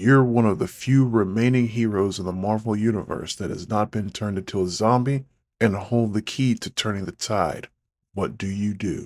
you're one of the few remaining heroes in the Marvel Universe that has not been turned into a zombie and hold the key to turning the tide. What do you do?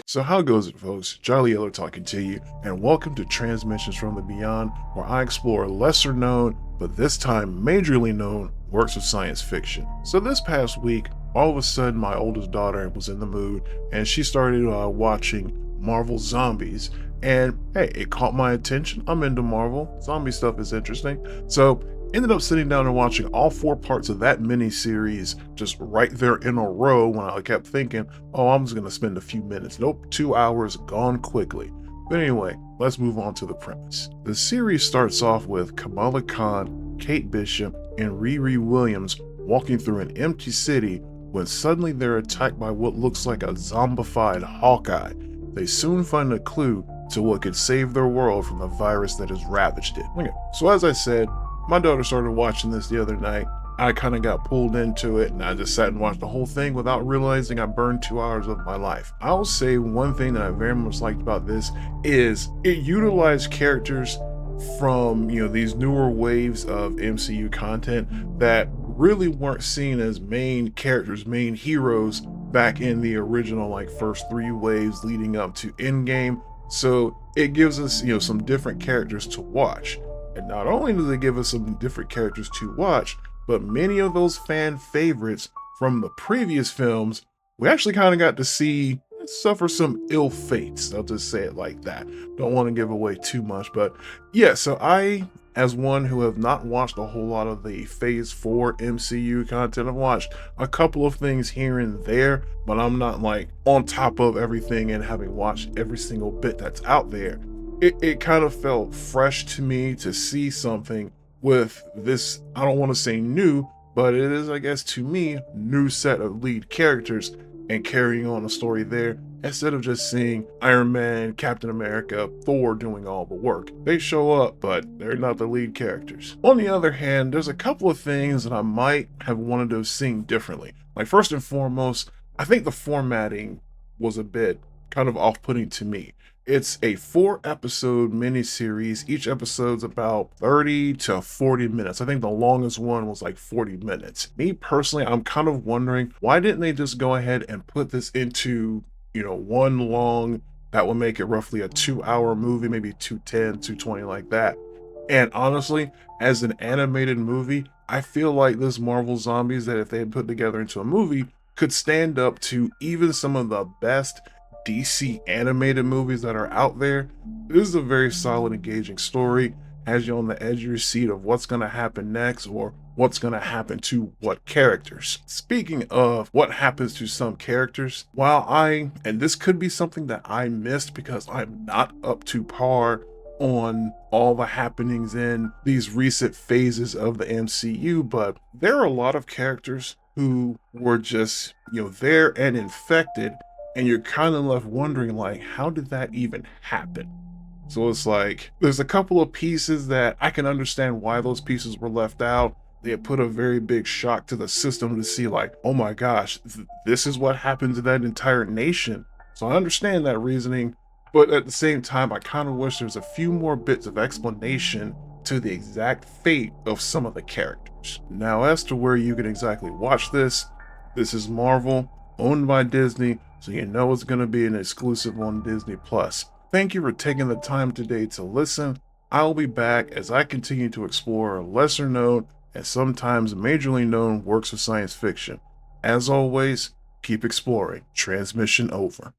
So how goes it, folks? Jolly Yellow talking to you, and welcome to Transmissions from the Beyond, where I explore lesser known, but this time majorly known, works of science fiction. So this past week, all of a sudden my oldest daughter was in the mood, and she started watching Marvel Zombies, and hey, it caught my attention. I'm into Marvel. Zombie stuff is interesting. So ended up sitting down and watching all 4 parts of that mini-series just right there in a row when I kept thinking, oh, I'm just going to spend a few minutes. Nope, 2 hours gone quickly. But anyway, let's move on to the premise. The series starts off with Kamala Khan, Kate Bishop, and Riri Williams walking through an empty city when suddenly they're attacked by what looks like a zombified Hawkeye. They soon find a clue to what could save their world from the virus that has ravaged it. Okay, so as I said, my daughter started watching this the other night. I kind of got pulled into it and I just sat and watched the whole thing without realizing I burned 2 hours of my life. I'll say one thing that I very much liked about this is it utilized characters from, these newer waves of MCU content that really weren't seen as main characters, main heroes back in the original first 3 waves leading up to Endgame. So it gives us, some different characters to watch. And not only does it give us some different characters to watch, but many of those fan favorites from the previous films, we actually kind of got to see suffer some ill fates. I'll just say it like that. Don't want to give away too much, but yeah, so I, as one who have not watched a whole lot of the Phase 4 MCU content, I've watched a couple of things here and there, but I'm not on top of everything and having watched every single bit that's out there. It kind of felt fresh to me to see something with this, I don't want to say new, but it is, I guess, to me, new set of lead characters and carrying on a story there instead of just seeing Iron Man, Captain America, Thor doing all the work. They show up, but they're not the lead characters. On the other hand, there's a couple of things that I might have wanted to have seen differently. First and foremost, I think the formatting was a bit kind of off-putting to me. It's a 4-episode miniseries. Each episode's about 30 to 40 minutes. I think the longest one was 40 minutes. Me personally, I'm kind of wondering, why didn't they just go ahead and put this into, one long, that would make it roughly a 2-hour movie, maybe 210, 220 like that. And honestly, as an animated movie, I feel like this Marvel Zombies that if they had put together into a movie could stand up to even some of the best DC animated movies that are out there. This is a very solid, engaging story, has you on the edge of your seat of what's going to happen next or what's going to happen to what characters. Speaking of what happens to some characters, and this could be something that I missed because I'm not up to par on all the happenings in these recent phases of the MCU, but there are a lot of characters who were just, there and infected, and you're kind of left wondering, how did that even happen? So it's there's a couple of pieces that I can understand why those pieces were left out. They put a very big shock to the system to see oh my gosh, this is what happened to that entire nation. So I understand that reasoning, but at the same time, I kind of wish there's a few more bits of explanation to the exact fate of some of the characters. Now, as to where you can exactly watch this is Marvel, owned by Disney, so it's going to be an exclusive on Disney+. Thank you for taking the time today to listen. I'll be back as I continue to explore lesser known and sometimes majorly known works of science fiction. As always, keep exploring. Transmission over.